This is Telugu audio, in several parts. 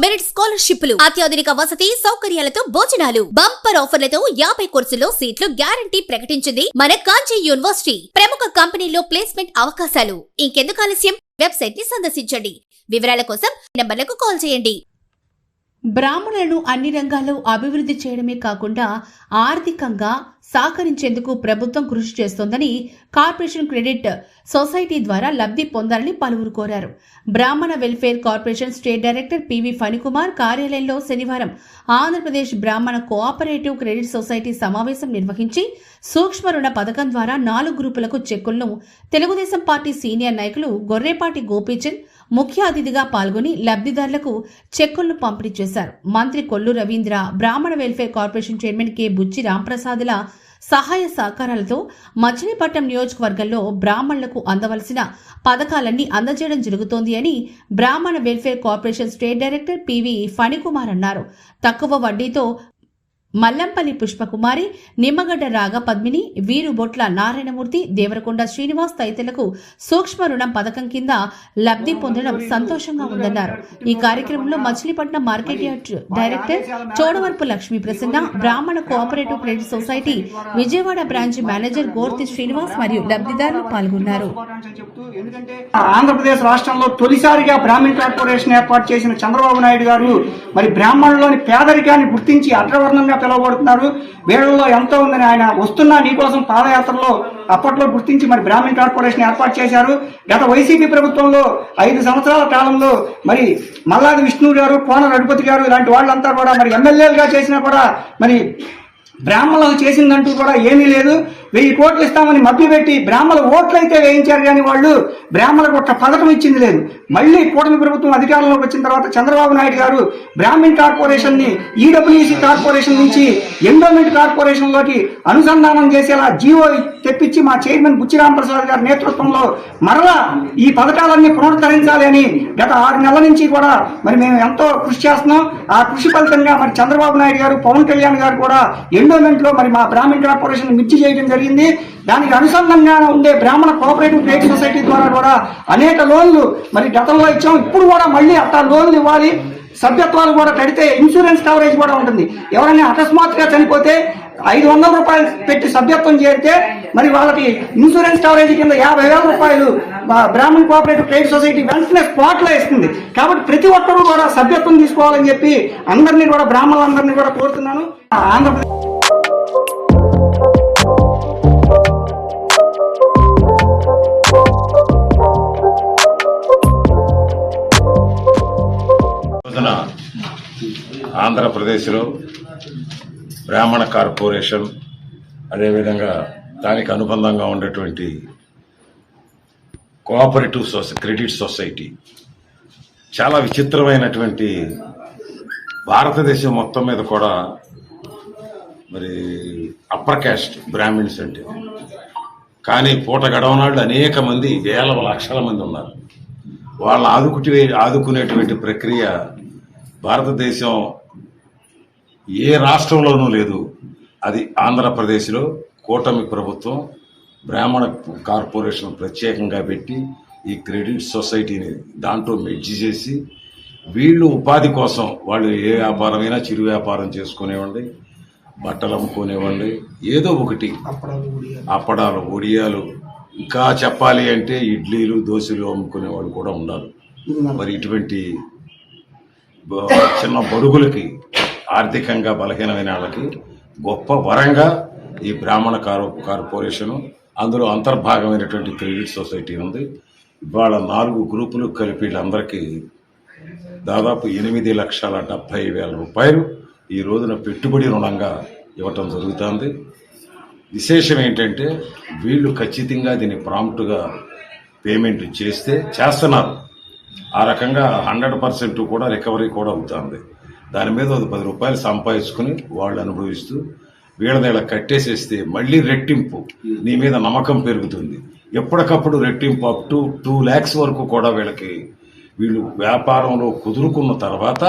మెరిట్ స్కాలర్షిప్లు, అత్యాధునిక వసతి సౌకర్యాలతో భోజనాలు, బంపర్ ఆఫర్లతో 50 కోర్సుల్లో సీట్లు గ్యారంటీ ప్రకటించింది మన కాంచీ యూనివర్సిటీ. ప్రముఖ కంపెనీల్లో ప్లేస్మెంట్ అవకాశాలు. ఇంకెందుకు ఆలస్యం? వెబ్సైట్ ని సందర్శించండి. వివరాల కోసం నంబర్లకు కాల్ చేయండి. బ్రాహ్మణులను అన్ని రంగాల్లో అభివృద్ధి చేయడమే కాకుండా ఆర్థికంగా సహకరించేందుకు ప్రభుత్వం కృషి చేస్తోందని కార్పొరేషన్ క్రెడిట్ సొసైటీ ద్వారా లబ్ధి పొందాలని పలువురు కోరారు. బ్రాహ్మణ welfare corporation state director PV Phanikumar కార్యాలయంలో శనివారం ఆంధ్రప్రదేశ్ బ్రాహ్మణ కోఆపరేటివ్ క్రెడిట్ సొసైటీ సమావేశం నిర్వహించి సూక్ష్మ రుణ పథకం ద్వారా 4 గ్రూపులకు చెక్కులను తెలుగుదేశం పార్టీ సీనియర్ నాయకులు గొర్రేపాటి గోపీచంద్ ముఖ్య అతిథిగా పాల్గొని లబ్ధిదారులకు చెక్కులను పంపిణీ చేశారు. మంత్రి కొల్లు రవీంద్ర, బ్రాహ్మణ వెల్ఫేర్ కార్పొరేషన్ చైర్మన్ కె బుచ్చి రాంప్రసాద్ల సహాయ సహకారాలతో మచిలీపట్నం నియోజకవర్గంలో బ్రాహ్మణులకు అందవలసిన పథకాలన్నీ అందజేయడం జరుగుతోంది అని బ్రాహ్మణ welfare corporation state director PV Phanikumar అన్నారు. తక్కువ వడ్డీతో మల్లంపల్లి పుష్పకుమారి, నిమ్మగడ్డ రాగ పద్మిని, వీరుబొట్ల నారాయణమూర్తి, దేవరకొండ శ్రీనివాస్ తదితరులకు సూక్ష్మ రుణం పథకం కింద లబ్ధి పొందడం సంతోషంగా ఉందన్నారు. ఈ కార్యక్రమంలో Machilipatnam market yard director Chodavarapu Lakshmi Prasanna, Brahmana cooperative credit society Vijayawada branch manager Gorti Srinivas మరియు లబ్ధిదారులు పాల్గొన్నారు. ఆంధ్రప్రదేశ్ రాష్ట్రంలో తొలిసారిగా బ్రాహ్మణ్ కార్పొరేషన్ ఏర్పాటు చేసిన చంద్రబాబు నాయుడు గారు మరి బ్రాహ్మణుల్లోని పేదరికాన్ని గుర్తించి అగ్రవర్ణంగా పిలువబడుతున్నారు. వీళ్ళలో ఎంతో ఉందని ఆయన వస్తున్నా నీకోసం పాదయాత్రలో అప్పట్లో గుర్తించి మరి బ్రాహ్మణ్ కార్పొరేషన్ ఏర్పాటు చేశారు. గత వైసీపీ ప్రభుత్వంలో 5 సంవత్సరాల కాలంలో మరి మల్లాది విష్ణు గారు, కోన రఘుపతి గారు ఇలాంటి వాళ్ళంతా కూడా మరి ఎమ్మెల్యేలుగా చేసినా కూడా మరి బ్రాహ్మణులకు చేసిందంటూ కూడా ఏమీ లేదు. 1000 కోట్లు ఇస్తామని మభ్యపెట్టి బ్రాహ్మణ ఓట్లు అయితే వేయించారు కానీ వాళ్ళు బ్రాహ్మణులకు ఒక పథకం ఇచ్చింది లేదు. మళ్ళీ కూటమి ప్రభుత్వం అధికారంలోకి వచ్చిన తర్వాత చంద్రబాబు నాయుడు గారు బ్రాహ్మణ్ కార్పొరేషన్ ని ఈడబ్ల్యూసీ కార్పొరేషన్ నుంచి ఎండోమెంట్ కార్పొరేషన్ లోకి అనుసంధానం చేసేలా జీవో తెప్పించి మా చైర్మన్ బుచ్చి రాంప్రసాద్ గారి నేతృత్వంలో మరలా ఈ పథకాలన్నీ పునరుద్ధరించాలి అని గత 6 నెలల నుంచి కూడా మరి మేము ఎంతో కృషి చేస్తున్నాం. ఆ కృషి ఫలితంగా మరి చంద్రబాబు నాయుడు గారు, పవన్ కళ్యాణ్ గారు కూడా ఎండోమెంట్ లో మరి మా బ్రాహ్మణ్ కార్పొరేషన్ మిర్చి చేయడం జరిగింది. దానికి అనుసంధానంగా ఉండే బ్రాహ్మణ కోఆపరేటివ్ క్రెడిట్ సొసైటీ ద్వారా కూడా అనేక లోన్లు మరి గతంలో ఇచ్చాం. ఇప్పుడు కూడా మళ్ళీ అట్లా లోన్లు ఇవ్వాలి. సభ్యత్వాలు కూడా కడితే ఇన్సూరెన్స్ కవరేజ్ కూడా ఉంటుంది. ఎవరైనా అకస్మాత్తుగా చనిపోతే 500 రూపాయలు పెట్టి సభ్యత్వం చేరితే మరి వాళ్ళకి ఇన్సూరెన్స్ కవరేజ్ కింద 50,000 రూపాయలు బ్రాహ్మణ్ కోఆపరేటివ్ క్రెడిట్ సొసైటీ వెంటనే స్పాట్ లో ఇస్తుంది. కాబట్టి ప్రతి ఒక్కరూ కూడా సభ్యత్వం తీసుకోవాలని చెప్పి అందరినీ కూడా బ్రాహ్మణులందరినీ కూడా కోరుతున్నాను. ఆంధ్రప్రదేశ్ ఆంధ్రప్రదేశ్లో బ్రాహ్మణ కార్పొరేషన్, అదేవిధంగా దానికి అనుబంధంగా ఉండేటువంటి కోఆపరేటివ్ క్రెడిట్ సొసైటీ చాలా విచిత్రమైనటువంటి, భారతదేశం మొత్తం మీద కూడా మరి అప్పర్ క్యాస్ట్ బ్రాహ్మిన్స్ అంటే, కానీ పూట గడవనాళ్ళు అనేక మంది, వేల లక్షల మంది ఉన్నారు. వాళ్ళని ఆదుకునేటువంటి ప్రక్రియ భారతదేశం ఏ రాష్ట్రంలోనూ లేదు. అది ఆంధ్రప్రదేశ్లో కూటమి ప్రభుత్వం బ్రాహ్మణ కార్పొరేషన్ ప్రత్యేకంగా పెట్టి ఈ క్రెడిట్ సొసైటీని దాంట్లో మెర్జ్ చేసి వీళ్ళు ఉపాధి కోసం, వాళ్ళు ఏ వ్యాపారమైనా చిరు వ్యాపారం చేసుకునేవ్వండి, బట్టలు అమ్ముకునేవ్వండి, ఏదో ఒకటి, అప్పడాలు, ఒడియాలు, ఇంకా చెప్పాలి అంటే ఇడ్లీలు, దోశలు అమ్ముకునే వాళ్ళు కూడా ఉండాలి. మరి ఇటువంటి చిన్న బడుగులకి, ఆర్థికంగా బలహీనమైన వాళ్ళకి గొప్ప వరంగా ఈ బ్రాహ్మణ కార్పొరేషను, అందులో అంతర్భాగమైనటువంటి క్రెడిట్ సొసైటీ ఉంది. ఇవాళ 4 గ్రూపులు కలిపి వీళ్ళందరికీ దాదాపు 8,70,000 రూపాయలు ఈ రోజున పెట్టుబడి రుణంగా ఇవ్వటం జరుగుతుంది. విశేషం ఏంటంటే వీళ్ళు ఖచ్చితంగా దీన్ని ప్రాంప్ట్గా పేమెంట్ చేస్తున్నారు. ఆ రకంగా 100% కూడా రికవరీ కూడా అవుతుంది. దాని మీద 10 రూపాయలు సంపాదించుకుని వాళ్ళు అనుభవిస్తూ వీళ్ళ కట్టేసేస్తే మళ్ళీ రెట్టింపు, నీ మీద నమ్మకం పెరుగుతుంది. ఎప్పటికప్పుడు రెట్టింపు అప్ టు 2 lakhs వరకు కూడా వీళ్ళు వ్యాపారంలో కుదురుకున్న తర్వాత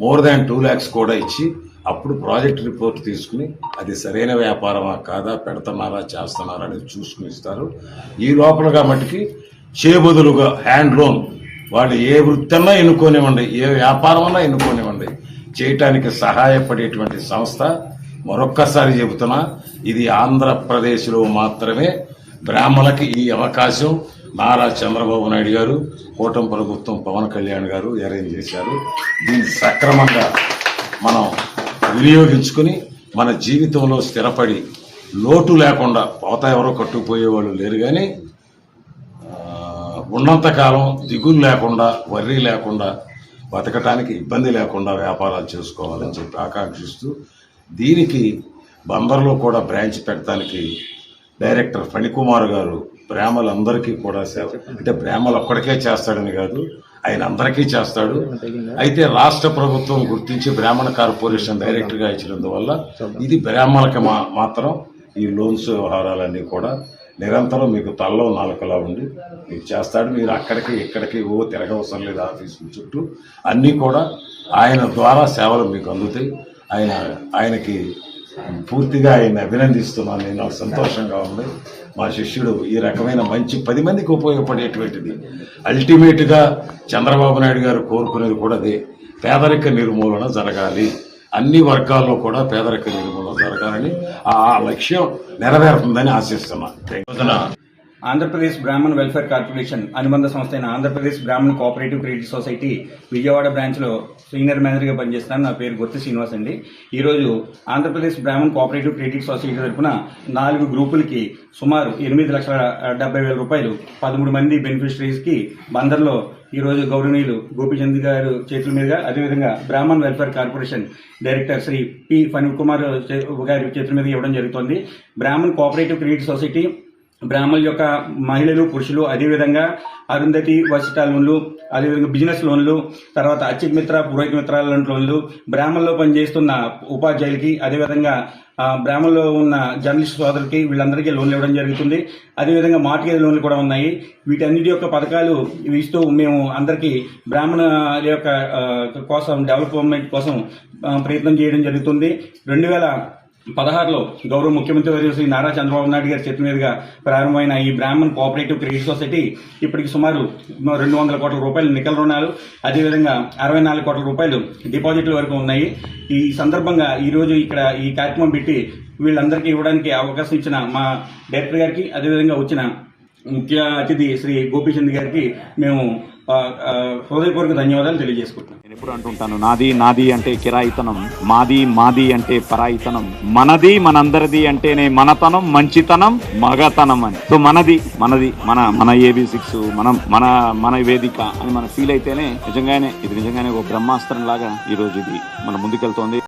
మోర్ దాన్ 2 lakhs కూడా ఇచ్చి అప్పుడు ప్రాజెక్ట్ రిపోర్ట్ తీసుకుని అది సరైన వ్యాపారమా కాదా, పెడుతున్నారా చేస్తున్నారా అనేది చూసుకుని ఇస్తారు. ఈ లోపలగా మట్టుకి చేబదులుగా హ్యాండ్ లోన్ వాళ్ళు ఏ వృత్తి అన్నా ఎన్నుకోనివ్వండి, ఏ వ్యాపారం అన్నా ఎన్నుకోనివ్వండి, చేయటానికి సహాయపడేటువంటి సంస్థ. మరొక్కసారి చెబుతున్నా, ఇది ఆంధ్రప్రదేశ్లో మాత్రమే బ్రాహ్మణులకి ఈ అవకాశం నారా చంద్రబాబు నాయుడు గారు, కూటమి ప్రభుత్వం, పవన్ కళ్యాణ్ గారు అరేంజ్ చేశారు. దీన్ని సక్రమంగా మనం వినియోగించుకుని మన జీవితంలో స్థిరపడి లోటు లేకుండా, పోతా ఎవరో కట్టుకుపోయేవాళ్ళు లేరు, కానీ ఉన్నంతకాలం దిగులు లేకుండా, వర్రీ లేకుండా, బతకటానికి ఇబ్బంది లేకుండా వ్యాపారాలు చేసుకోవాలని చెప్పి ఆకాంక్షిస్తూ, దీనికి బందర్లో కూడా బ్రాంచ్ పెట్టడానికి డైరెక్టర్ ఫణికుమార్ గారు బ్రాహ్మలందరికీ కూడా సేవ, అంటే బ్రాహ్మలు ఒక్కడికే చేస్తాడని కాదు, ఆయన అందరికీ చేస్తాడు. అయితే రాష్ట్ర ప్రభుత్వం గుర్తించి బ్రాహ్మణ కార్పొరేషన్ డైరెక్టర్గా ఇచ్చినందువల్ల ఇది బ్రాహ్మణులకి మాత్రం ఈ లోన్స్ వ్యవహారాలన్నీ కూడా నిరంతరం మీకు తలలో నాలుకలా ఉండి మీకు చేస్తాడు. మీరు అక్కడికి ఇక్కడికి తిరగవసరం లేదు, ఆఫీసుల చుట్టూ అన్నీ కూడా ఆయన ద్వారా సేవలు మీకు అందుతాయి. ఆయనకి పూర్తిగా ఆయన అభినందిస్తున్నాను. నేను నాకు సంతోషంగా ఉంది. మా శిష్యుడు ఈ రకమైన మంచి 10 మందికి ఉపయోగపడేటువంటిది. అల్టిమేట్గా చంద్రబాబు నాయుడు గారు కోరుకునేది కూడా అదే, పేదరిక నిర్మూలన జరగాలి, అన్ని వర్గాల్లో కూడా పేదరిక నిర్మూలన జరగాలని ఆ లక్ష్యం నెరవేరుతుందని ఆశిస్తున్నాను. ఆంధ్రప్రదేశ్ బ్రాహ్మణ్ వెల్ఫేర్ కార్పొరేషన్ అనుబంధ సంస్థ అయిన Andhra Pradesh Brahman cooperative credit society Vijayawada బ్రాంచ్లో సీనియర్ మేనేజర్గా పనిచేస్తాను. నా పేరు గుర్తి శ్రీనివాస్ అండి. ఈరోజు Andhra Pradesh Brahman cooperative credit society తరఫున 4 గ్రూపులకి సుమారు 8,70,000 రూపాయలు 13 మంది బెనిఫిషరీస్కి బందర్లో ఈరోజు గౌరవనీయులు గోపీచంద్ గారు చేతుల మీదుగా, అదేవిధంగా Brahmin welfare corporation director Shri P Phanikumar గారి చేతుల మీద ఇవ్వడం జరుగుతోంది. బ్రాహ్మణ్ కోఆపరేటివ్ క్రెడిట్ సొసైటీ బ్రాహ్మణుల యొక్క మహిళలు, పురుషులు, అదేవిధంగా అరుంధతి వర్సిటా లోన్లు, అదేవిధంగా బిజినెస్ లోన్లు, తర్వాత అత్యక్ మిత్ర, పురోహిత మిత్రాల లోన్లు, బ్రాహ్మణుల్లో పనిచేస్తున్న ఉపాధ్యాయులకి, అదేవిధంగా బ్రాహ్మణుల్లో ఉన్న జర్నలిస్ట్ సోదరులకి, వీళ్ళందరికీ లోన్లు ఇవ్వడం జరుగుతుంది. అదేవిధంగా మార్టిగేజ్ లోన్లు కూడా ఉన్నాయి. వీటన్నిటి యొక్క పథకాలు ఇస్తూ మేము అందరికీ బ్రాహ్మణ యొక్క కోసం, డెవలప్మెంట్ కోసం ప్రయత్నం చేయడం జరుగుతుంది. 2016లో గౌరవ ముఖ్యమంత్రి వర్యులు శ్రీ నారా చంద్రబాబు నాయుడు గారి చేతుల మీదుగా ప్రారంభమైన ఈ బ్రాహ్మణ్ కోఆపరేటివ్ క్రెడిట్ సొసైటీ ఇప్పటికి సుమారు 200 కోట్ల రూపాయలు నికల రుణాలు, అదేవిధంగా 64 కోట్ల రూపాయలు డిపాజిట్ల వరకు ఉన్నాయి. ఈ సందర్భంగా ఈరోజు ఇక్కడ ఈ కార్యక్రమం పెట్టి వీళ్ళందరికీ ఇవ్వడానికి అవకాశం ఇచ్చిన మా డైరెక్టర్ గారికి, అదేవిధంగా వచ్చిన ముఖ్య అతిథి శ్రీ గోపీచంద్ గారికి మేము హృదయపూర్వక ధన్యవాదాలు తెలియజేసుకుంటున్నాం. నేను ఎప్పుడు అంటుంటాను, నాది నాది అంటే కిరాయితనం, మాది మాది అంటే పరాయితనం, మనది మనందరిది అంటేనే మనతనం, మంచితనం, మగతనం అని. సో మనది మనది మన AB6 మన వేదిక అని మనం ఫీల్ అయితేనే నిజంగానే ఇది నిజంగానే ఒక బ్రహ్మాస్త్రం లాగా ఈ రోజు ఇది మన ముందుకెళ్తోంది.